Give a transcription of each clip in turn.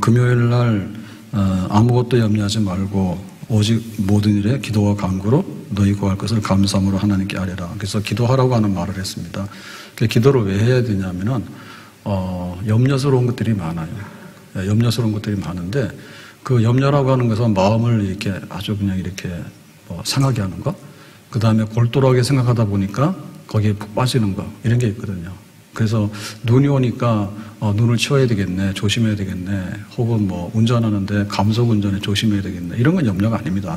금요일 날 아무것도 염려하지 말고 오직 모든 일에 기도와 간구로 너희 구할 것을 감사함으로 하나님께 아뢰라. 그래서 기도하라고 하는 말을 했습니다. 기도를 왜 해야 되냐면은 염려스러운 것들이 많아요. 염려스러운 것들이 많은데 그 염려라고 하는 것은 마음을 이렇게 아주 그냥 이렇게 상하게 하는 것, 그 다음에 골똘하게 생각하다 보니까 거기에 푹 빠지는 거, 이런 게 있거든요. 그래서 눈이 오니까 눈을 치워야 되겠네, 조심해야 되겠네, 혹은 뭐 운전하는데 감속 운전에 조심해야 되겠네, 이런 건 염려가 아닙니다.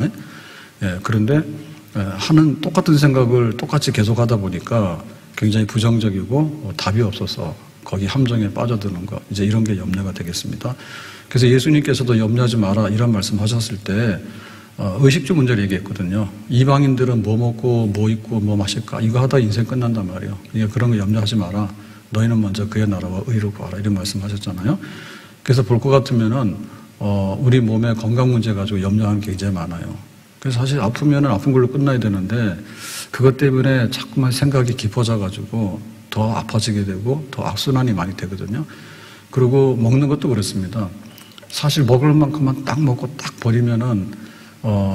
그런데 하는 똑같은 생각을 똑같이 계속 하다 보니까 굉장히 부정적이고 답이 없어서 거기 함정에 빠져드는 것, 이제 이런 게 염려가 되겠습니다. 그래서 예수님께서도 염려하지 마라 이런 말씀하셨을 때 의식주 문제를 얘기했거든요. 이방인들은 뭐 먹고 뭐 입고 뭐 마실까 이거 하다 인생 끝난단 말이에요. 그러니까 그런 거 염려하지 마라. 너희는 먼저 그의 나라와 의를 구하라 이런 말씀하셨잖아요. 그래서 볼 것 같으면은 우리 몸의 건강 문제 가지고 염려하는 게 굉장히 많아요. 그래서 사실 아프면은 아픈 걸로 끝나야 되는데 그것 때문에 자꾸만 생각이 깊어져 가지고 더 아파지게 되고 더 악순환이 많이 되거든요. 그리고 먹는 것도 그렇습니다. 사실 먹을 만큼만 딱 먹고 딱 버리면은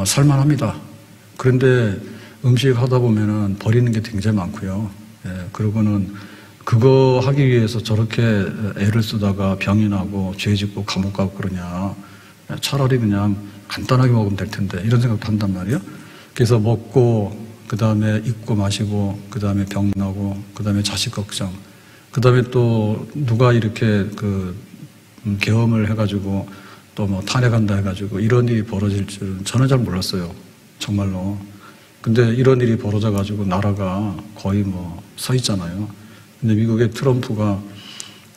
살만합니다. 그런데 음식 하다 보면은 버리는 게 굉장히 많고요. 그러고는 그거 하기 위해서 저렇게 애를 쓰다가 병이 나고 죄 짓고 감옥 가고 그러냐. 차라리 그냥 간단하게 먹으면 될 텐데 이런 생각도 한단 말이에요. 그래서 먹고 그 다음에 입고 마시고 그 다음에 병 나고 그 다음에 자식 걱정 그 다음에 또 누가 이렇게 계엄을 해가지고 또 뭐 탄핵한다 해가지고 이런 일이 벌어질 줄은 저는 잘 몰랐어요. 정말로. 근데 이런 일이 벌어져가지고 나라가 거의 뭐 서 있잖아요. 근데 미국의 트럼프가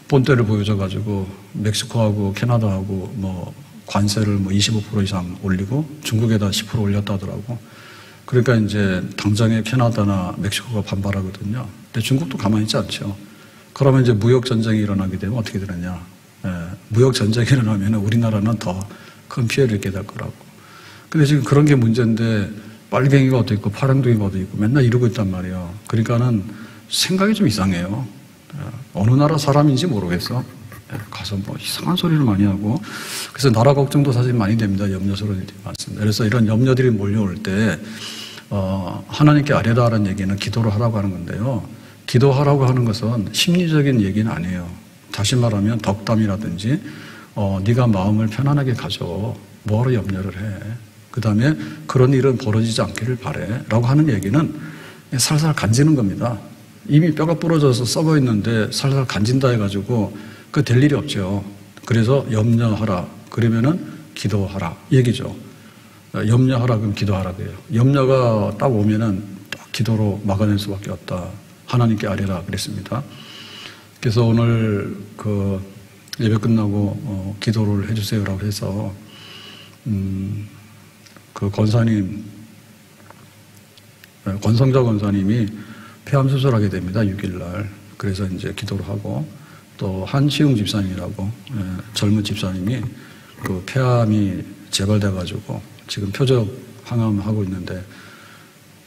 본때를 보여줘가지고 멕시코하고 캐나다하고 뭐 관세를 뭐 25% 이상 올리고 중국에다 10% 올렸다 하더라고. 그러니까 이제 당장에 캐나다나 멕시코가 반발하거든요. 근데 중국도 가만히 있지 않죠. 그러면 이제 무역 전쟁이 일어나게 되면 어떻게 되느냐. 무역 전쟁이 일어나면 우리나라는 더 큰 피해를 입게 될 거라고. 근데 지금 그런 게 문제인데 빨갱이가 어디 있고 파랑둥이가 어디 있고 맨날 이러고 있단 말이에요. 그러니까는 생각이 좀 이상해요. 어느 나라 사람인지 모르겠어. 가서 뭐 이상한 소리를 많이 하고. 그래서 나라 걱정도 사실 많이 됩니다. 염려스러운 일이 많습니다. 그래서 이런 염려들이 몰려올 때 하나님께 아뢰라라는 얘기는 기도를 하라고 하는 건데요. 기도하라고 하는 것은 심리적인 얘기는 아니에요. 다시 말하면 덕담이라든지 네가 마음을 편안하게 가져. 뭐하러 염려를 해. 그 다음에 그런 일은 벌어지지 않기를 바래 라고 하는 얘기는 살살 간지는 겁니다. 이미 뼈가 부러져서 썩어 있는데 살살 간진다 해가지고 그 될 일이 없죠. 그래서 염려하라. 그러면은 기도하라. 얘기죠. 염려하라 그럼 기도하라 그래요. 염려가 딱 오면은 딱 기도로 막아낼 수밖에 없다. 하나님께 아뢰라 그랬습니다. 그래서 오늘 예배 끝나고 기도를 해주세요라고 해서 권사님 권성자 권사님이 폐암 수술하게 됩니다. 6일날. 그래서 이제 기도를 하고 또 한시웅 집사님이라고 젊은 집사님이 폐암이 재발돼가지고 지금 표적 항암하고 있는데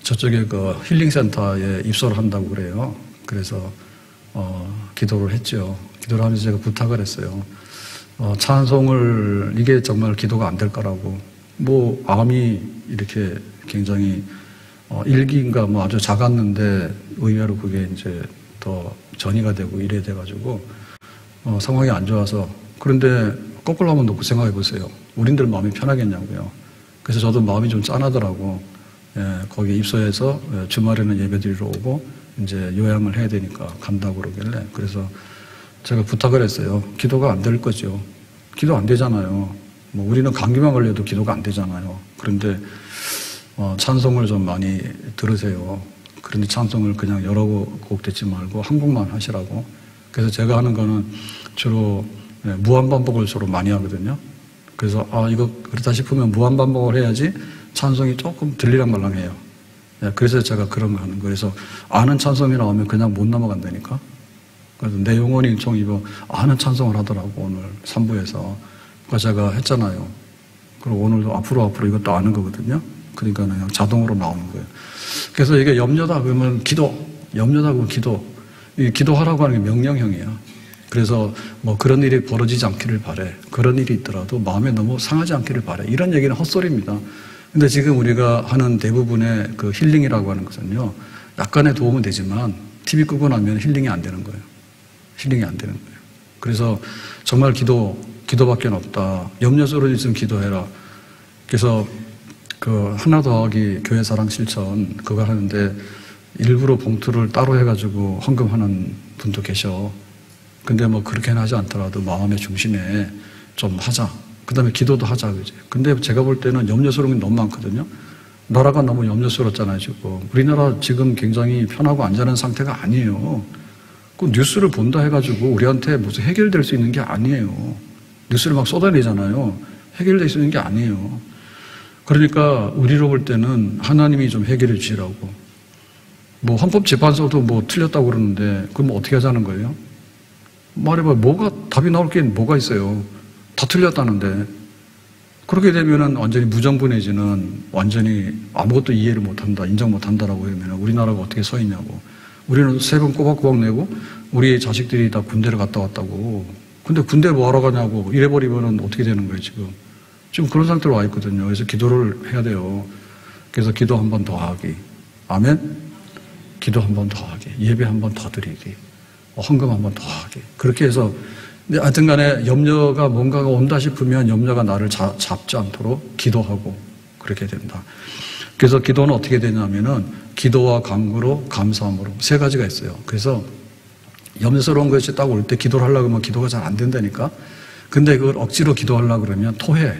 저쪽에 힐링센터에 입소를 한다고 그래요. 그래서 기도를 했죠. 기도를 하면서 제가 부탁을 했어요. 찬송을 이게 정말 기도가 안 될 거라고. 뭐 암이 이렇게 굉장히 1기인가 뭐 아주 작았는데 의외로 그게 이제 더 전이가 되고 이래 돼가지고 상황이 안 좋아서. 그런데 거꾸로 한번 놓고 생각해 보세요. 우린들 마음이 편하겠냐고요. 그래서 저도 마음이 좀 짠하더라고. 거기 입소해서 주말에는 예배드리러 오고 이제 요양을 해야 되니까 간다고 그러길래. 그래서 제가 부탁을 했어요. 기도가 안 될 거죠. 기도 안 되잖아요. 뭐 우리는 감기만 걸려도 기도가 안 되잖아요. 그런데 찬송을 좀 많이 들으세요. 그런데 찬송을 그냥 여러 곡 듣지 말고 한 곡만 하시라고. 그래서 제가 하는 거는 주로 무한반복을 주로 많이 하거든요. 그래서 이거 그렇다 싶으면 무한반복을 해야지 찬송이 조금 들리랑 말랑해요. 그래서 제가 그런 거 하는 거예요. 그래서 아는 찬송이 나오면 그냥 못 넘어간다니까. 그래서 내 영혼이 총 이거 아는 찬송을 하더라고 오늘 3부에서. 그래서 제가 했잖아요. 그리고 오늘도 앞으로 이것도 아는 거거든요. 그러니까 그냥 자동으로 나오는 거예요. 그래서 이게 염려다 그러면 기도, 염려다 그러면 기도. 이 기도하라고 하는 게 명령형이에요. 그래서 뭐 그런 일이 벌어지지 않기를 바래. 그런 일이 있더라도 마음에 너무 상하지 않기를 바래. 이런 얘기는 헛소리입니다. 근데 지금 우리가 하는 대부분의 그 힐링이라고 하는 것은요, 약간의 도움은 되지만 TV 끄고 나면 힐링이 안 되는 거예요. 힐링이 안 되는 거예요. 그래서 정말 기도밖에 없다. 염려스러운 있으면 기도해라. 그래서 그 하나 더하기 교회 사랑 실천 그거 하는데 일부러 봉투를 따로 해가지고 헌금하는 분도 계셔. 근데 뭐 그렇게는 하지 않더라도 마음의 중심에 좀 하자. 그 다음에 기도도 하자. 그지? 근데 제가 볼 때는 염려스러운 게 너무 많거든요. 나라가 너무 염려스럽잖아요, 지금. 우리나라 지금 굉장히 편하고 안전한 상태가 아니에요. 그 뉴스를 본다 해가지고 우리한테 무슨 해결될 수 있는 게 아니에요. 뉴스를 막 쏟아내잖아요. 해결될 수 있는 게 아니에요. 그러니까 우리로 볼 때는 하나님이 좀 해결해 주시라고. 뭐 헌법재판소도 뭐 틀렸다고 그러는데 그럼 어떻게 하자는 거예요? 말해봐. 답이 나올 게 뭐가 있어요? 다 틀렸다는데. 그렇게 되면은 완전히 무정부 내지는 완전히 아무것도 이해를 못한다, 인정 못한다라고 하면 우리나라가 어떻게 서 있냐고. 우리는 세금 꼬박꼬박 내고 우리 자식들이 다 군대를 갔다 왔다고. 근데 군대 뭐 하러 가냐고. 이래버리면은 어떻게 되는 거예요, 지금. 지금 그런 상태로 와 있거든요. 그래서 기도를 해야 돼요. 그래서 기도 한 번 더 하기. 아멘? 기도 한 번 더 하기. 예배 한 번 더 드리기. 헌금 한 번 더 하기. 그렇게 해서 하여튼 간에 염려가 뭔가가 온다 싶으면 염려가 나를 잡지 않도록 기도하고 그렇게 된다. 그래서 기도는 어떻게 되냐면은 기도와 간구로 감사함으로 세 가지가 있어요. 그래서 염려스러운 것이 딱 올 때 기도를 하려고 하면 기도가 잘 안 된다니까. 근데 그걸 억지로 기도하려고 그러면 토해.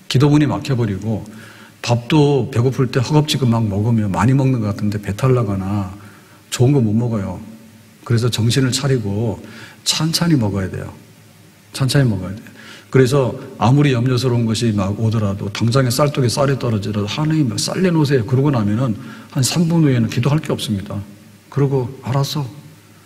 기도문이 막혀버리고 밥도 배고플 때 허겁지겁 막 먹으면 많이 먹는 것 같은데 배탈 나거나 좋은 거 못 먹어요. 그래서 정신을 차리고 찬찬히 먹어야 돼요. 찬찬히 먹어야 돼요. 그래서 아무리 염려스러운 것이 막 오더라도 당장에 쌀떡에 쌀이 떨어지더라도 하나님 쌀 내놓으세요. 그러고 나면은 한 3분 후에는 기도할 게 없습니다. 그러고 알았어.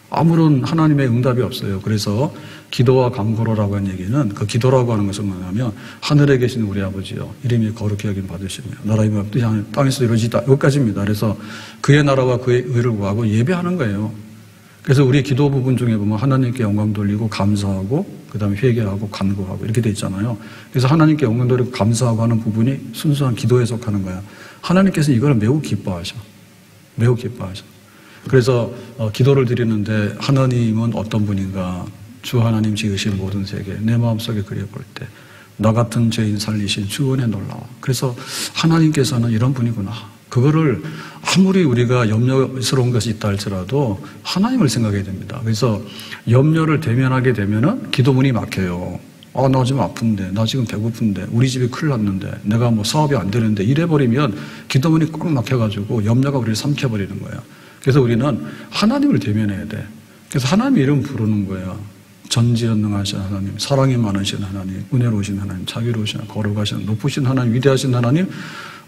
아무런 하나님의 응답이 없어요. 그래서 기도와 간구로라고 하는 얘기는 그 기도라고 하는 것은 뭐냐면 하늘에 계신 우리 아버지요 이름이 거룩히 여김 받으시며 나라의 뜻이 땅에서 이루어지다. 여기까지입니다. 그래서 그의 나라와 그의 의를 구하고 예배하는 거예요. 그래서 우리 기도 부분 중에 보면 하나님께 영광 돌리고 감사하고 그 다음에 회개하고 간구하고 이렇게 돼 있잖아요. 그래서 하나님께 영광 돌리고 감사하고 하는 부분이 순수한 기도에 속하는 거야. 하나님께서는 이걸 매우 기뻐하셔. 매우 기뻐하셔. 그래서 기도를 드리는데 하나님은 어떤 분인가? 주 하나님 지으신 모든 세계 내 마음속에 그려볼 때 나 같은 죄인 살리신 주 은혜 놀라워. 그래서 하나님께서는 이런 분이구나. 그거를 아무리 우리가 염려스러운 것이 있다 할지라도 하나님을 생각해야 됩니다. 그래서 염려를 대면하게 되면은 기도문이 막혀요. 나 지금 아픈데, 나 지금 배고픈데, 우리 집이 큰일 났는데, 내가 뭐 사업이 안 되는데 이래버리면 기도문이 꽉 막혀가지고 염려가 우리를 삼켜버리는 거예요. 그래서 우리는 하나님을 대면해야 돼. 그래서 하나님 이름 부르는 거예요. 전지전능하신 하나님, 사랑이 많으신 하나님, 은혜로우신 하나님, 자비로우신, 거룩하신, 높으신 하나님, 위대하신 하나님,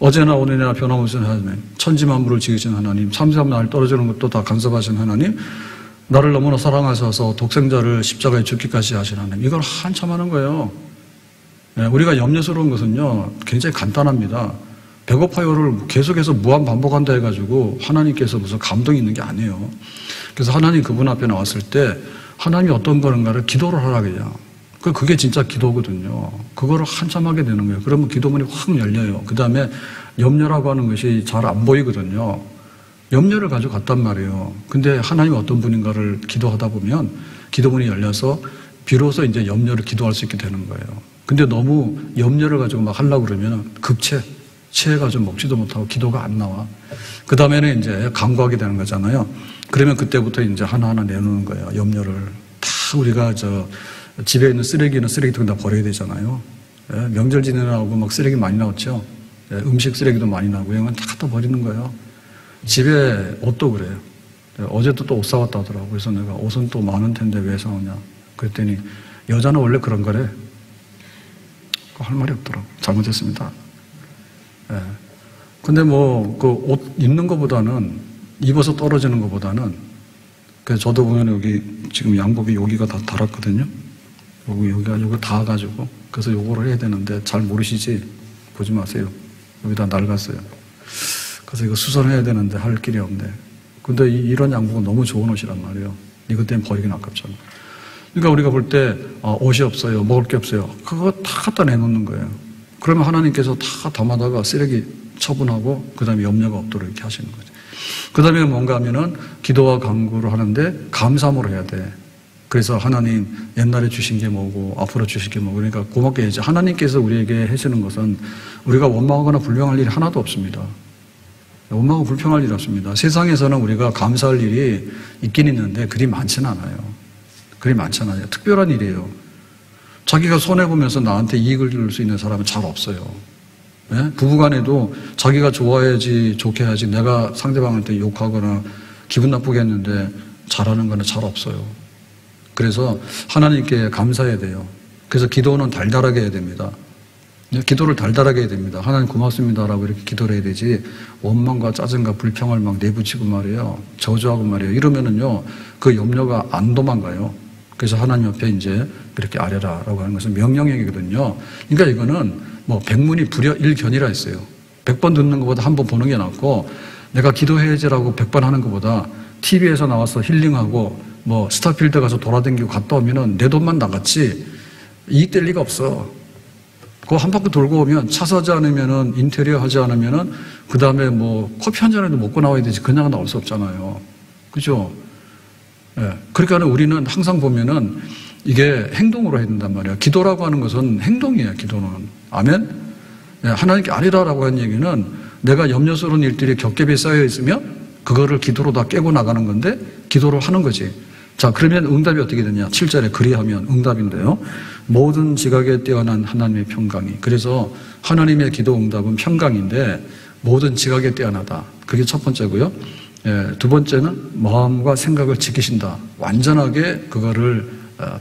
어제나 오늘이나 변함없으신 하나님, 천지만물을 지으신 하나님, 삼삼 날 떨어지는 것도 다 간섭하신 하나님, 나를 너무나 사랑하셔서 독생자를 십자가에 죽기까지 하신 하나님. 이걸 한참 하는 거예요. 우리가 염려스러운 것은요 굉장히 간단합니다. 배고파요를 계속해서 무한 반복한다 해가지고 하나님께서 무슨 감동이 있는 게 아니에요. 그래서 하나님 그분 앞에 나왔을 때 하나님이 어떤 거는가를 기도를 하라 그래요. 그게 진짜 기도거든요. 그거를 한참 하게 되는 거예요. 그러면 기도문이 확 열려요. 그 다음에 염려라고 하는 것이 잘 안 보이거든요. 염려를 가지고 갔단 말이에요. 근데 하나님이 어떤 분인가를 기도하다 보면 기도문이 열려서 비로소 이제 염려를 기도할 수 있게 되는 거예요. 근데 너무 염려를 가지고 막 하려고 그러면 체해가지고 먹지도 못하고 기도가 안 나와. 그 다음에는 이제 간구하게 되는 거잖아요. 그러면 그때부터 이제 하나하나 내놓는 거예요. 염려를. 다 우리가 집에 있는 쓰레기는 쓰레기통에 다 버려야 되잖아요. 명절 지내라고 막 쓰레기 많이 나왔죠. 음식 쓰레기도 많이 나고 이런 건 다 갖다 버리는 거예요. 집에 옷도 그래요. 어제도 또 옷 사왔다 하더라고. 그래서 내가 옷은 또 많은 텐데 왜 사오냐. 그랬더니 여자는 원래 그런 거래. 할 말이 없더라고. 잘못했습니다. 근데 뭐 그 옷 입는 것보다는 입어서 떨어지는 것보다는 그래서 저도 보면 여기 지금 양복이 여기가 다 달았거든요. 여기가 요거 닿아가지고 그래서 요거를 해야 되는데 잘 모르시지? 보지 마세요. 여기다 낡았어요. 그래서 이거 수선해야 되는데 할 길이 없네. 근데 이런 양복은 너무 좋은 옷이란 말이에요. 이것 때문에 버리긴 아깝잖아. 그러니까 우리가 볼 때 옷이 없어요, 먹을 게 없어요. 그거 다 갖다 내놓는 거예요. 그러면 하나님께서 다 담아다가 쓰레기 처분하고 그 다음에 염려가 없도록 이렇게 하시는 거죠. 그 다음에 뭔가 하면은 기도와 간구를 하는데 감사함으로 해야 돼. 그래서 하나님 옛날에 주신 게 뭐고 앞으로 주실 게 뭐고 그러니까 고맙게 해야지. 하나님께서 우리에게 해주는 것은 우리가 원망하거나 불평할 일이 하나도 없습니다. 원망하고 불평할 일이 없습니다. 세상에서는 우리가 감사할 일이 있긴 있는데 그리 많지는 않아요. 그리 많잖아요. 특별한 일이에요. 자기가 손해보면서 나한테 이익을 줄 수 있는 사람은 잘 없어요. 네? 부부간에도 자기가 좋아야지 좋게 해야지 내가 상대방한테 욕하거나 기분 나쁘게 했는데 잘하는 거는 잘 없어요. 그래서 하나님께 감사해야 돼요. 그래서 기도는 달달하게 해야 됩니다. 기도를 달달하게 해야 됩니다. 하나님 고맙습니다라고 이렇게 기도를 해야 되지 원망과 짜증과 불평을 막 내붙이고 말이에요. 저주하고 말이에요. 이러면은요 그 염려가 안 도망가요. 그래서 하나님 옆에 이제 그렇게 아뢰라라고 하는 것은 명령형이거든요. 그러니까 이거는 뭐 백문이 불여일견이라 했어요. 100번 듣는 것보다 한 번 보는 게 낫고 내가 기도해야지라고 100번 하는 것보다 TV에서 나와서 힐링하고 뭐 스타필드 가서 돌아다니고 갔다 오면은 내 돈만 나갔지 이익될 리가 없어. 그거 한 바퀴 돌고 오면 차 사지 않으면은 인테리어 하지 않으면은 그 다음에 뭐 커피 한 잔이라도 먹고 나와야 되지 그냥 나올 수 없잖아요. 그죠? 예. 그러니까 우리는 항상 보면은 이게 행동으로 해야 된단 말이에요. 기도라고 하는 것은 행동이에요. 기도는. 아멘? 예. 하나님께 아니라라고 하는 얘기는 내가 염려스러운 일들이 겹겹이 쌓여 있으면 그거를 기도로 다 깨고 나가는 건데 기도를 하는 거지. 자, 그러면 응답이 어떻게 되냐? 7절에 그리하면 응답인데요. 모든 지각에 뛰어난 하나님의 평강이. 그래서 하나님의 기도 응답은 평강인데 모든 지각에 뛰어나다. 그게 첫 번째고요. 예, 두 번째는 마음과 생각을 지키신다. 완전하게 그거를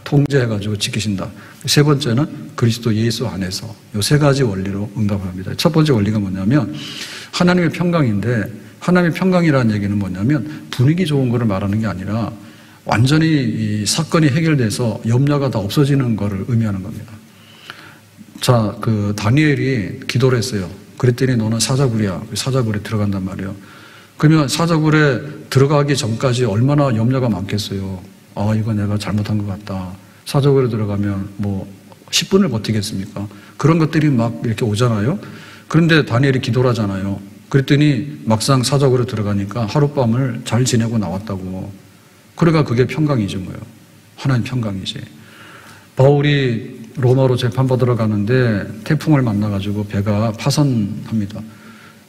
통제해가지고 지키신다. 세 번째는 그리스도 예수 안에서 이 세 가지 원리로 응답을 합니다. 첫 번째 원리가 뭐냐면 하나님의 평강인데 하나님의 평강이라는 얘기는 뭐냐면 분위기 좋은 거를 말하는 게 아니라 완전히 이 사건이 해결돼서 염려가 다 없어지는 거를 의미하는 겁니다. 자, 그 다니엘이 기도를 했어요. 그랬더니 너는 사자굴이야. 사자굴에 들어간단 말이에요. 그러면 사자굴에 들어가기 전까지 얼마나 염려가 많겠어요. 아, 이거 내가 잘못한 것 같다. 사자굴에 들어가면 뭐 10분을 버티겠습니까? 그런 것들이 막 이렇게 오잖아요. 그런데 다니엘이 기도를 하잖아요. 그랬더니 막상 사자굴에 들어가니까 하룻밤을 잘 지내고 나왔다고. 그러니까 그게 평강이죠, 뭐요. 하나님 평강이지. 바울이 로마로 재판받으러 가는데 태풍을 만나가지고 배가 파선합니다.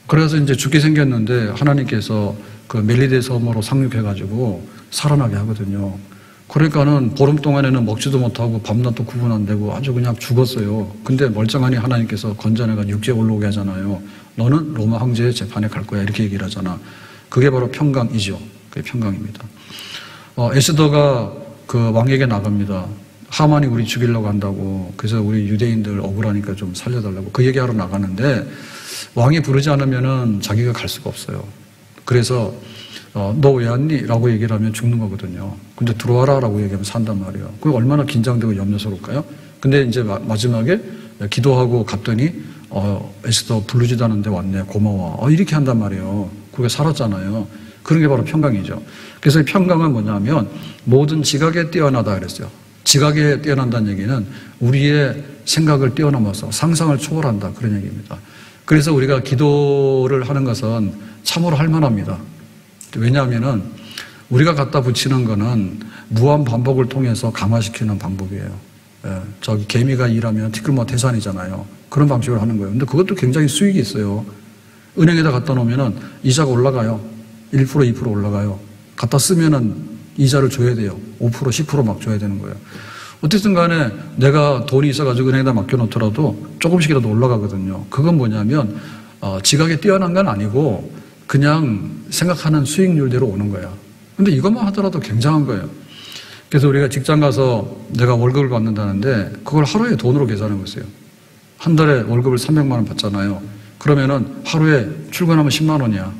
그래서 이제 죽게 생겼는데 하나님께서 그 멜리데 섬으로 상륙해가지고 살아나게 하거든요. 그러니까는 보름 동안에는 먹지도 못하고 밤낮도 구분 안 되고 아주 그냥 죽었어요. 근데 멀쩡하니 하나님께서 건져내가 육지에 올라오게 하잖아요. 너는 로마 황제의 재판에 갈 거야. 이렇게 얘기를 하잖아. 그게 바로 평강이죠. 그게 평강입니다. 에스더가 그 왕에게 나갑니다. 하만이 우리 죽이려고 한다고. 그래서 우리 유대인들 억울하니까 좀 살려달라고 그 얘기하러 나가는데 왕이 부르지 않으면은 자기가 갈 수가 없어요. 그래서 너 왜 왔니? 라고 얘기를 하면 죽는 거거든요. 근데 들어와라 라고 얘기하면 산단 말이에요. 그게 얼마나 긴장되고 염려스러울까요? 근데 이제 마지막에 기도하고 갔더니 에스더 부르지도 않은데 왔네. 고마워. 이렇게 한단 말이에요. 그게 살았잖아요. 그런 게 바로 평강이죠. 그래서 이 평강은 뭐냐면 모든 지각에 뛰어나다 그랬어요. 지각에 뛰어난다는 얘기는 우리의 생각을 뛰어넘어서 상상을 초월한다 그런 얘기입니다. 그래서 우리가 기도를 하는 것은 참으로 할 만합니다. 왜냐하면은 우리가 갖다 붙이는 거는 무한 반복을 통해서 강화시키는 방법이에요. 저기 개미가 일하면 티끌모아 태산이잖아요. 그런 방식으로 하는 거예요. 근데 그것도 굉장히 수익이 있어요. 은행에다 갖다 놓으면은 이자가 올라가요. 1%, 2% 올라가요. 갖다 쓰면은 이자를 줘야 돼요. 5%, 10% 막 줘야 되는 거예요. 어쨌든 간에 내가 돈이 있어가지고 은행에다 맡겨놓더라도 조금씩이라도 올라가거든요. 그건 뭐냐면 지각에 뛰어난 건 아니고 그냥 생각하는 수익률대로 오는 거야. 근데 이것만 하더라도 굉장한 거예요. 그래서 우리가 직장 가서 내가 월급을 받는다는데 그걸 하루에 돈으로 계산해 보세요. 한 달에 월급을 300만 원 받잖아요. 그러면은 하루에 출근하면 10만 원이야.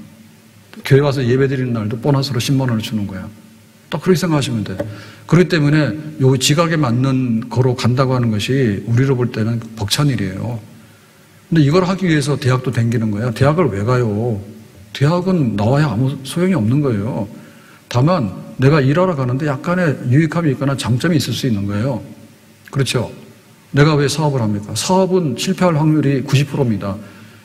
교회 와서 예배 드리는 날도 보너스로 10만 원을 주는 거야. 딱 그렇게 생각하시면 돼. 그렇기 때문에 요 지각에 맞는 거로 간다고 하는 것이 우리로 볼 때는 벅찬 일이에요. 근데 이걸 하기 위해서 대학도 다니는 거야. 대학을 왜 가요? 대학은 나와야 아무 소용이 없는 거예요. 다만 내가 일하러 가는데 약간의 유익함이 있거나 장점이 있을 수 있는 거예요. 그렇죠? 내가 왜 사업을 합니까? 사업은 실패할 확률이 90%입니다.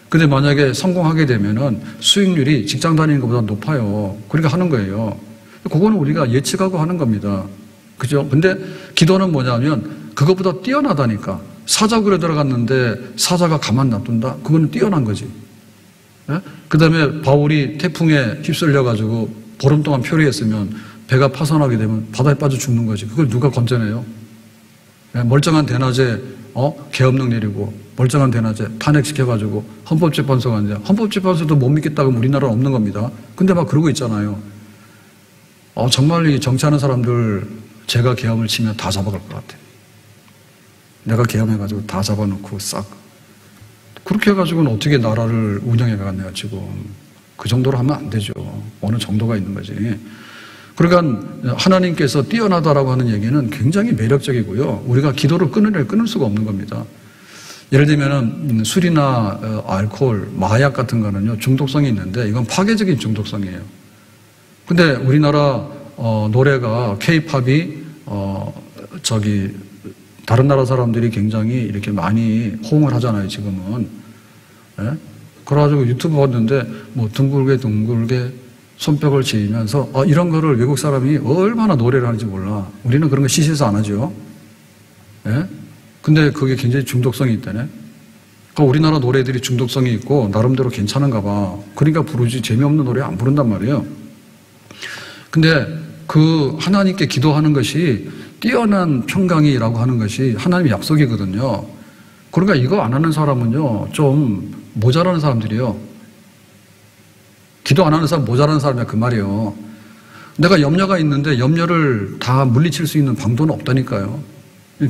근데 만약에 성공하게 되면은 수익률이 직장 다니는 것보다 높아요. 그러니까 하는 거예요. 그거는 우리가 예측하고 하는 겁니다. 그죠? 근데 기도는 뭐냐면 그것보다 뛰어나다니까. 사자굴에 들어갔는데 사자가 가만 놔둔다? 그거는 뛰어난 거지. 예? 그 다음에 바울이 태풍에 휩쓸려가지고 보름 동안 표류했으면 배가 파손하게 되면 바다에 빠져 죽는 거지. 그걸 누가 건져내요? 예? 멀쩡한 대낮에 계엄령 내리고 멀쩡한 대낮에 탄핵시켜가지고 헌법재판소가 이제 헌법재판소도 못 믿겠다고 하면 우리나라는 없는 겁니다. 근데 막 그러고 있잖아요. 정말 이 정치하는 사람들 제가 계엄을 치면 다 잡아갈 것 같아. 내가 계엄해가지고 다 잡아놓고 싹. 그렇게 해가지고는 어떻게 나라를 운영해가겠네요, 지금. 그 정도로 하면 안 되죠. 어느 정도가 있는 거지. 그러니까 하나님께서 뛰어나다라고 하는 얘기는 굉장히 매력적이고요. 우리가 기도를 끊을 수가 없는 겁니다. 예를 들면 술이나 알코올, 마약 같은 거는요, 중독성이 있는데 이건 파괴적인 중독성이에요. 근데 우리나라 노래가 K-팝이 다른 나라 사람들이 굉장히 이렇게 많이 호응을 하잖아요, 지금은. 예? 그래가지고 유튜브 봤는데 뭐 둥글게 손뼉을 치면서 이런 거를 외국 사람이 얼마나 노래를 하는지 몰라. 우리는 그런 거 시시해서 안 하죠. 예? 근데 그게 굉장히 중독성이 있다네. 그러니까 우리나라 노래들이 중독성이 있고 나름대로 괜찮은가 봐. 그러니까 부르지 재미없는 노래 안 부른단 말이에요. 근데 그 하나님께 기도하는 것이 뛰어난 평강이라고 하는 것이 하나님의 약속이거든요. 그러니까 이거 안 하는 사람은요, 좀 모자라는 사람들이에요. 기도 안 하는 사람 모자라는 사람이야, 그 말이에요. 내가 염려가 있는데 염려를 다 물리칠 수 있는 방도는 없다니까요.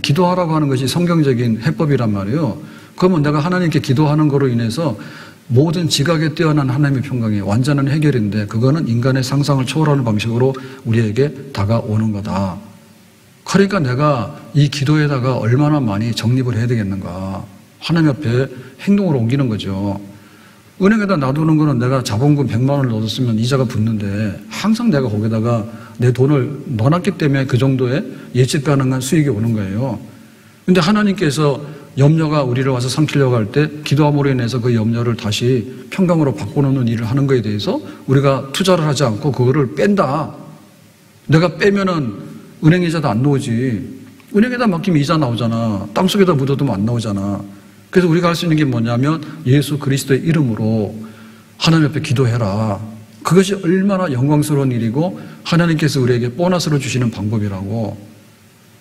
기도하라고 하는 것이 성경적인 해법이란 말이에요. 그러면 내가 하나님께 기도하는 거로 인해서 모든 지각에 뛰어난 하나님의 평강이 완전한 해결인데 그거는 인간의 상상을 초월하는 방식으로 우리에게 다가오는 거다. 그러니까 내가 이 기도에다가 얼마나 많이 정립을 해야 되겠는가. 하나님 앞에 행동으로 옮기는 거죠. 은행에다 놔두는 거는 내가 자본금 100만 원을 넣었으면 이자가 붙는데 항상 내가 거기다가 내 돈을 넣어놨기 때문에 그 정도의 예측 가능한 수익이 오는 거예요. 근데 하나님께서 염려가 우리를 와서 삼키려고 할 때 기도함으로 인해서 그 염려를 다시 평강으로 바꿔놓는 일을 하는 거에 대해서 우리가 투자를 하지 않고 그거를 뺀다. 내가 빼면은 은행 이자도 안 나오지. 은행에다 맡기면 이자 나오잖아. 땅속에다 묻어두면 안 나오잖아. 그래서 우리가 할 수 있는 게 뭐냐면 예수 그리스도의 이름으로 하나님 앞에 기도해라. 그것이 얼마나 영광스러운 일이고 하나님께서 우리에게 보너스를 주시는 방법이라고.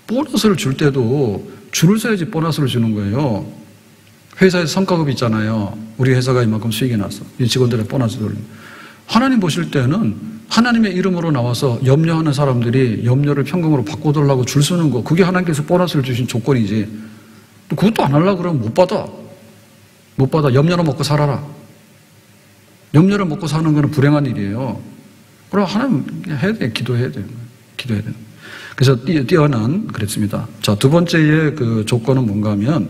보너스를 줄 때도 줄을 서야지 보너스를 주는 거예요. 회사에서 성과급 있잖아요. 우리 회사가 이만큼 수익이 났어. 이 직원들의 보너스 돌리면. 하나님 보실 때는 하나님의 이름으로 나와서 염려하는 사람들이 염려를 평강으로 바꿔달라고 줄 서는 거, 그게 하나님께서 보너스를 주신 조건이지. 그것도 안 하려고 그러면 못 받아. 못 받아. 염려를 먹고 살아라. 염려를 먹고 사는 거는 불행한 일이에요. 그럼 하나님 해야 돼. 기도해야 돼. 기도해야 돼. 그래서 뛰어난 그랬습니다. 자, 두 번째의 그 조건은 뭔가 하면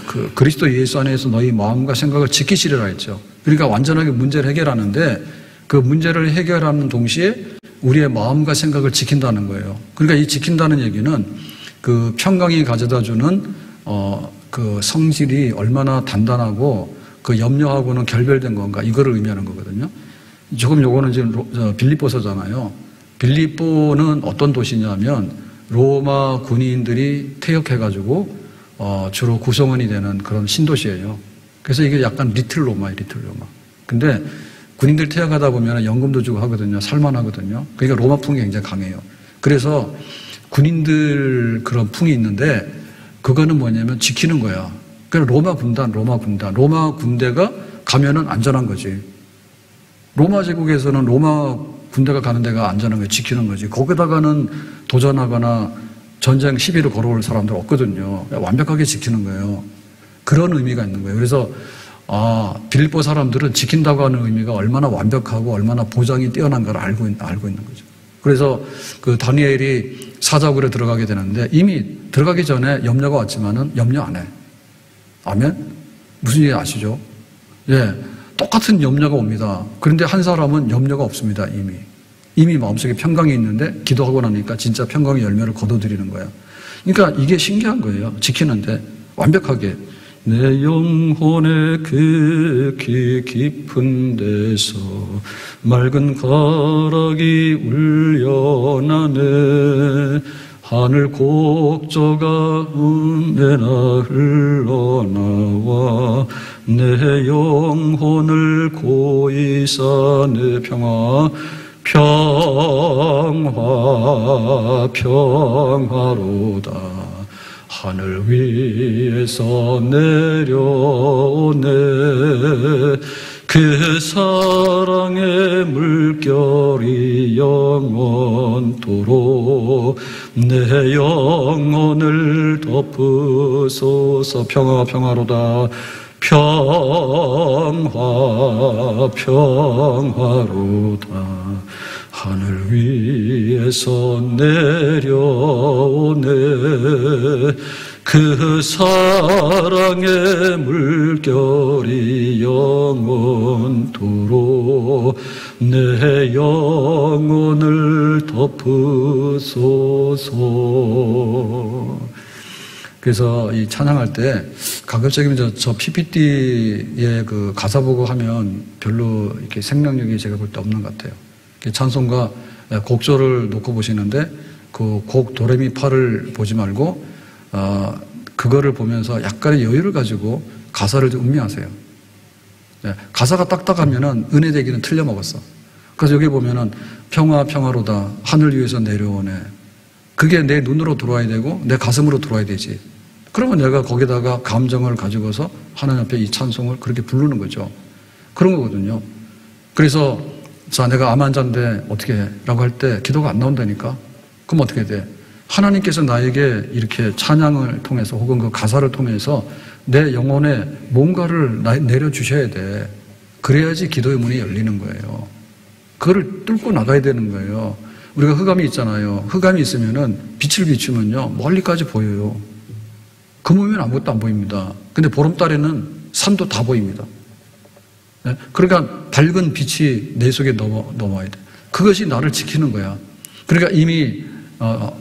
그 그리스도 예수 안에서 너희 마음과 생각을 지키시리라 했죠. 그러니까 완전하게 문제를 해결하는데 그 문제를 해결하는 동시에 우리의 마음과 생각을 지킨다는 거예요. 그러니까 이 지킨다는 얘기는 그 평강이 가져다주는 그 성질이 얼마나 단단하고 그 염려하고는 결별된 건가 이거를 의미하는 거거든요. 조금 요거는 지금 빌립보서잖아요. 빌립보는 어떤 도시냐면 로마 군인들이 퇴역해가지고 주로 구성원이 되는 그런 신도시예요. 그래서 이게 약간 리틀 로마예요, 리틀 로마. 근데 군인들 퇴역하다 보면 연금도 주고 하거든요. 살만하거든요. 그러니까 로마 풍이 굉장히 강해요. 그래서 군인들 그런 풍이 있는데 그거는 뭐냐면 지키는 거야. 그러니까 로마 군대가 가면은 안전한 거지. 로마 제국에서는 로마 군대가 가는 데가 안전한 거예요. 지키는 거지. 거기다가는 도전하거나 전쟁 시비를 걸어올 사람들 없거든요. 완벽하게 지키는 거예요. 그런 의미가 있는 거예요. 그래서 빌립보 사람들은 지킨다고 하는 의미가 얼마나 완벽하고 얼마나 보장이 뛰어난 걸 알고 있는 거죠. 그래서 그 다니엘이 사자굴에 들어가게 되는데 이미 들어가기 전에 염려가 왔지만은 염려 안 해. 아멘? 무슨 얘기 아시죠? 예. 똑같은 염려가 옵니다. 그런데 한 사람은 염려가 없습니다, 이미. 이미 마음속에 평강이 있는데 기도하고 나니까 진짜 평강의 열매를 거둬들이는 거야. 그러니까 이게 신기한 거예요. 지키는데 완벽하게. 내 영혼의 극히 깊은 데서 맑은 가락이 울려나네. 하늘 곡조가 은혜나 흘러나와 내 영혼을 고이사 내 평화로다. 하늘 위에서 내려오네. 그 사랑의 물결이 영원토록 내 영혼을 덮으소서. 평화로다. 평화로다. 하늘 위에서 내려오네. 그 사랑의 물결이 영원토록 내 영혼을 덮으소서. 그래서 이 찬양할 때 가급적이면 저 PPT의 그 가사 보고 하면 별로 이렇게 생명력이 제가 볼 때 없는 것 같아요. 찬송가 곡조를 놓고 보시는데 그 곡 도레미파를 보지 말고 그거를 보면서 약간의 여유를 가지고 가사를 좀 음미하세요. 가사가 딱딱하면은 은혜되기는 틀려먹었어. 그래서 여기 보면은 평화로다. 하늘 위에서 내려오네. 그게 내 눈으로 들어와야 되고 내 가슴으로 들어와야 되지. 그러면 내가 거기다가 감정을 가지고서 하나님 앞에 이 찬송을 그렇게 부르는 거죠. 그런 거거든요. 그래서 자, 내가 암 환자인데 어떻게 해? 라고 할 때 기도가 안 나온다니까? 그럼 어떻게 돼? 하나님께서 나에게 이렇게 찬양을 통해서 혹은 그 가사를 통해서 내 영혼에 뭔가를 내려주셔야 돼. 그래야지 기도의 문이 열리는 거예요. 그거를 뚫고 나가야 되는 거예요. 우리가 흑암이 있잖아요. 흑암이 있으면은 빛을 비추면요, 멀리까지 보여요. 금오면 아무것도 안 보입니다. 근데 보름달에는 산도 다 보입니다. 네? 그러니까 밝은 빛이 내 속에 넘어와야 돼. 그것이 나를 지키는 거야. 그러니까 이미